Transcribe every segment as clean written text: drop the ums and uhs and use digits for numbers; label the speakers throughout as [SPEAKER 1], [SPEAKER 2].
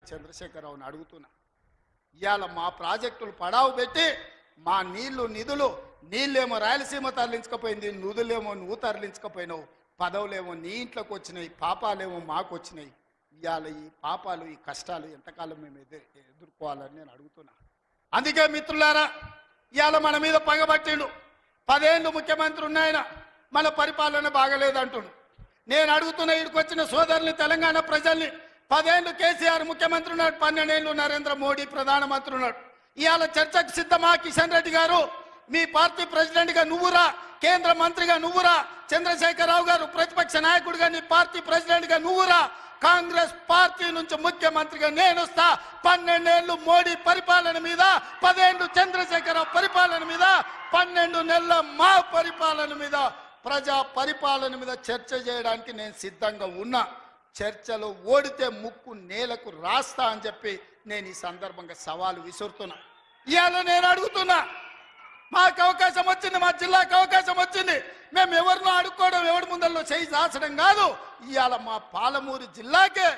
[SPEAKER 1] చంద్రశేఖరరావుని అడుగుతున్నా. ఇవాళ మా ప్రాజెక్టులు పడావు పెట్టి మా నీళ్ళేమో రాయలసీమ తరలించకపోయింది, నిధులేమో నువ్వు తరలించకపోయినావు, పదవులేమో నీ ఇంట్లోకి వచ్చినాయి, పాపాలేమో మాకు వచ్చినాయి. ఇవాళ ఈ పాపాలు ఈ కష్టాలు ఎంతకాలం మేము ఎదుర్కోవాలని నేను అడుగుతున్నా. అందుకే మిత్రులారా, ఇవాళ మన మీద పగబట్టిండు. 10 ఏళ్ళు ముఖ్యమంత్రి ఉన్నాయన, మన పరిపాలన బాగలేదంటుండు. నేను అడుగుతున్న ఇక్కడికి వచ్చిన సోదరుని, తెలంగాణ ప్రజల్ని, 10 ఏళ్ళు కేసీఆర్ ముఖ్యమంత్రి ఉన్నాడు, 12 ఏళ్ళు నరేంద్ర మోడీ ప్రధానమంత్రి ఉన్నాడు. ఇవాళ చర్చకు సిద్ధమా? కిషన్ రెడ్డి గారు, మీ పార్టీ ప్రెసిడెంట్గా నువ్వురా, కేంద్ర మంత్రిగా నువ్వురా, చంద్రశేఖరరావు గారు ప్రతిపక్ష నాయకుడిగా నీ పార్టీ ప్రెసిడెంట్గా నువ్వురా, కాంగ్రెస్ పార్టీ నుంచి ముఖ్యమంత్రిగా నేను వస్తా. 12 ఏళ్ళు మోడీ పరిపాలన మీద, 10 ఏళ్ళు చంద్రశేఖరరావు పరిపాలన మీద, 12 నెలల మా పరిపాలన మీద, ప్రజా పరిపాలన మీద చర్చ చేయడానికి నేను సిద్ధంగా ఉన్నా. చర్చలో ఓడితే ముక్కు నేలకు రాస్తా అని చెప్పి నేను ఈ సందర్భంగా సవాలు విసురుతున్నా. ఇవాళ నేను అడుగుతున్నా, మాకు అవకాశం వచ్చింది, మా జిల్లాకు అవకాశం వచ్చింది, మేము ఎవరినో అడుక్కోవడం, ఎవరి ముందల్లో చేయి దాచడం కాదు. ఇవాళ మా పాలమూరు జిల్లాకే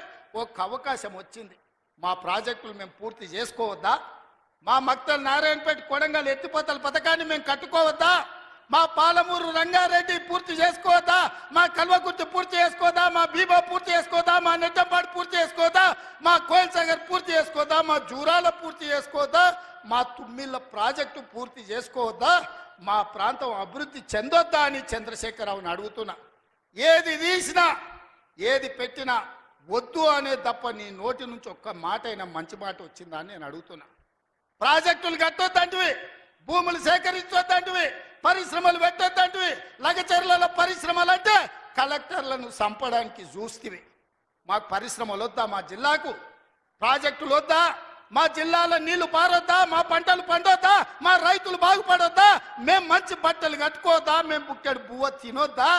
[SPEAKER 1] ఒక అవకాశం వచ్చింది. మా ప్రాజెక్టులు మేము పూర్తి చేసుకోవద్దా? మా మక్తల్ నారాయణపేట కొడంగల్ ఎత్తిపోతల పథకాన్ని మేము కట్టుకోవద్దా? మా పాలమూరు రంగారెడ్డి పూర్తి చేసుకోవద్దా? మా కల్వకుర్తి పూర్తి చేసుకోవద్దా? మా భీమా పూర్తి చేసుకోవద్దా? మా నెట్టంపాడు పూర్తి చేసుకోవద్దా? మా కోయిల్ సాగర్ పూర్తి చేసుకోవద్దా? మా జూరాల పూర్తి చేసుకోవద్దా? మా తుమ్మిళ్ళ ప్రాజెక్టు పూర్తి చేసుకోవద్దా? మా ప్రాంతం అభివృద్ధి చెందొద్దా అని చంద్రశేఖరరావుని అడుగుతున్నా. ఏది తీసినా ఏది పెట్టినా వద్దు అనే తప్ప నీ నోటి నుంచి ఒక్క మాట అయినా మంచి మాట వచ్చిందా అని నేను అడుగుతున్నా. ప్రాజెక్టులు కట్టొద్దంటివి, భూములు సేకరించొద్దంటివి, పరిశ్రమలు పెట్టొద్దంటివి. లగచర్లలో పరిశ్రమలు అంటే కలెక్టర్లను చంపడానికి చూస్తేవి. మాకు పరిశ్రమలు వద్దా? మా జిల్లాకు ప్రాజెక్టులు వద్దా? మా జిల్లాలో నీళ్లు పారొద్దా? మా పంటలు పండొద్దా? మా రైతులు బాగుపడొద్దా? మేము మంచి బట్టలు కట్టుకోవద్దా? మేము బుక్కెడు బువ్వ తినొద్దా?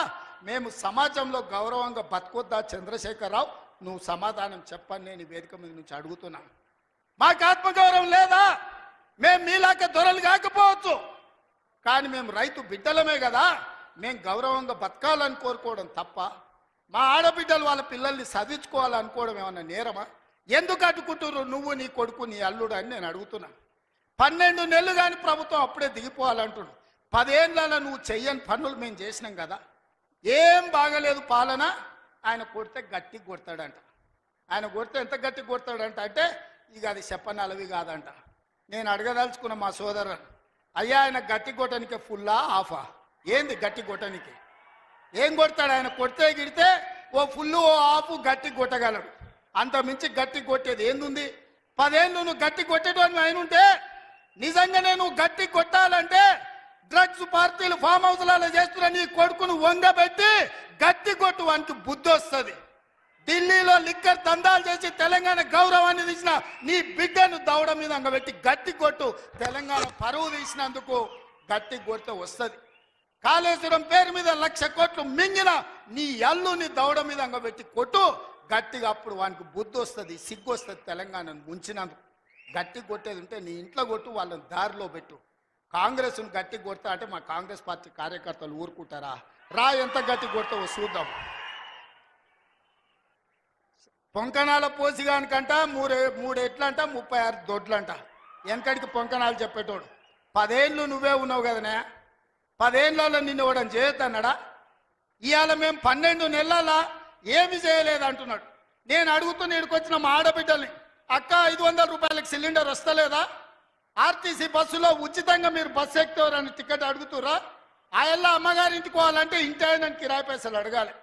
[SPEAKER 1] మేము సమాజంలో గౌరవంగా బతకొద్దా? చంద్రశేఖరరావు, నువ్వు సమాధానం చెప్పని నేను వేదిక మీద నుంచి అడుగుతున్నా. మాకు ఆత్మగౌరవం లేదా? మేము మీలాక దొరలు కాకపోవచ్చు, కానీ మేము రైతు బిడ్డలమే కదా. మేము గౌరవంగా బతకాలని కోరుకోవడం తప్ప, మా ఆడబిడ్డలు వాళ్ళ పిల్లల్ని చదివించుకోవాలనుకోవడం ఏమన్నా నేరమా? ఎందుకు అడ్డుకుంటున్నారు నువ్వు, నీ కొడుకు, నీ అల్లుడు అని నేను అడుగుతున్నా. 12 నెలలు కానీ ప్రభుత్వం అప్పుడే దిగిపోవాలంటున్నాడు. 10 ఏళ్ళలో నువ్వు చెయ్యని పనులు మేము చేసినాం కదా. ఏం బాగలేదు పాలన. ఆయన కొడితే గట్టి కొడతాడంట. ఆయన కొడితే ఎంత గట్టి కొడతాడంట అంటే ఇక అది చెప్పనలవి కాదంట. నేను అడగదలుచుకున్న మా సోదరు, అయ్యా ఆయన గట్టి కొట్టడానికి ఫుల్లా ఆఫా? ఏంది గట్టి కొట్టడానికి? ఏం కొడతాడు ఆయన? కొడితే గిడితే ఓ ఫుల్లు ఓ ఆఫ్ గట్టి కొట్టగలడు, అంత మించి గట్టి కొట్టేది ఏందుంది? 10 ఏళ్ళు నువ్వు గట్టి కొట్టేటోని అయినుంటే, నిజంగానే నువ్వు గట్టి కొట్టాలంటే డ్రగ్స్ పార్టీలు ఫామ్ హౌస్లలో చేస్తున్న నీ కొడుకును వంగబెట్టి గట్టి కొట్టు, వానికి బుద్ధి వస్తుంది. ఢిల్లీలో లిక్కర్ దందాలు చేసి తెలంగాణ గౌరవాన్ని తీసిన నీ బిడ్డను దవడ మీద అంగబెట్టి గట్టి కొట్టు. తెలంగాణ పరువు తీసినందుకు గట్టి కొడితే వస్తుంది. కాళేశ్వరం పేరు మీద 1,00,000 కోట్లు మింగిన నీ అల్లుని దవడ మీద అంగబెట్టి కొట్టు గట్టిగా. అప్పుడు వానికి బుద్ధి వస్తుంది, సిగ్గు వస్తుంది. తెలంగాణను ముంచినందుకు గట్టి కొట్టేది ఉంటే నీ ఇంట్లో కొట్టు, వాళ్ళని దారిలో పెట్టు. కాంగ్రెస్ను గట్టి కొడతా అంటే మా కాంగ్రెస్ పార్టీ కార్యకర్తలు ఊరుకుంటారా? రా, ఎంత గట్టి కొడతావో చూద్దాం. పొంకణాల పోసిగానికంట 3 ఎట్లంట 36 దొడ్లంట. వెనకడికి పొంకణాలు చెప్పేటోడు. 10 ఏళ్ళు నువ్వే ఉన్నావు కదనే. 10 ఏళ్ళలో నిన్ను ఇవ్వడం చేయొద్దన్నాడా? ఇవాళ మేము 12 నెలల ఏమి చేయలేదు అంటున్నాడు. నేను అడుగుతున్న ఇక్కడికి వచ్చిన మా ఆడబిడ్డల్ని, అక్క 500 రూపాయలకి సిలిండర్ వస్తలేదా? ఆర్టీసీ బస్సులో ఉచితంగా మీరు బస్సు ఎక్కుతారని టికెట్ అడుగుతురా? ఆ ఎల్ల అమ్మగారింటికి పోవాలంటే ఇంటి ఆయన కిరాయి పైసలు అడగాలి.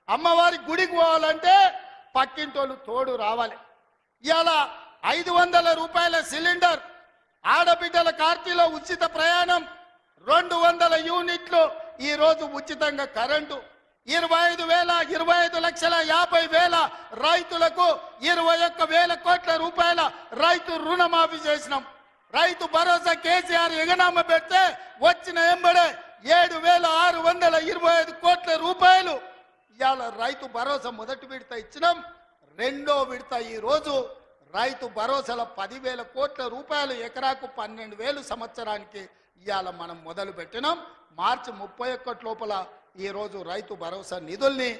[SPEAKER 1] అమ్మవారి గుడికి పోవాలంటే పక్కింటోళ్ళు తోడు రావాలి. ఇవాళ 500 రూపాయల సిలిండర్, ఆడబిడ్డల కార్తీలో ఉచిత ప్రయాణం, 200 యూనిట్లు ఈరోజు ఉచితంగా కరెంటు, 25,50,50,000 రైతులకు 21,000 కోట్ల రూపాయల రైతు రుణమాఫీ చేసినాం. రైతు భరోసా కేసీఆర్ ఎగనామ పెడితే వచ్చిన ఎంబడే 7,625 కోట్ల రూపాయలు ఇవాళ రైతు భరోసా మొదటి విడత ఇచ్చినాం. రెండో విడత ఈరోజు రైతు భరోసాల 10,000 కోట్ల రూపాయలు, ఎకరాకు 12,000 సంవత్సరానికి ఇవాళ మనం మొదలు పెట్టినాం. మార్చి 31 లోపల ఈరోజు రైతు భరోసా నిధుల్ని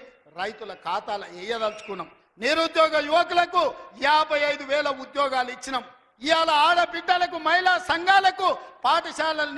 [SPEAKER 1] రైతుల ఖాతాలో వేయదలుచుకున్నాం. నిరుద్యోగ యువకులకు 55,000 ఉద్యోగాలు ఇచ్చినాం. ఇవాళ ఆడబిడ్డలకు మహిళా సంఘాలకు పాఠశాలలు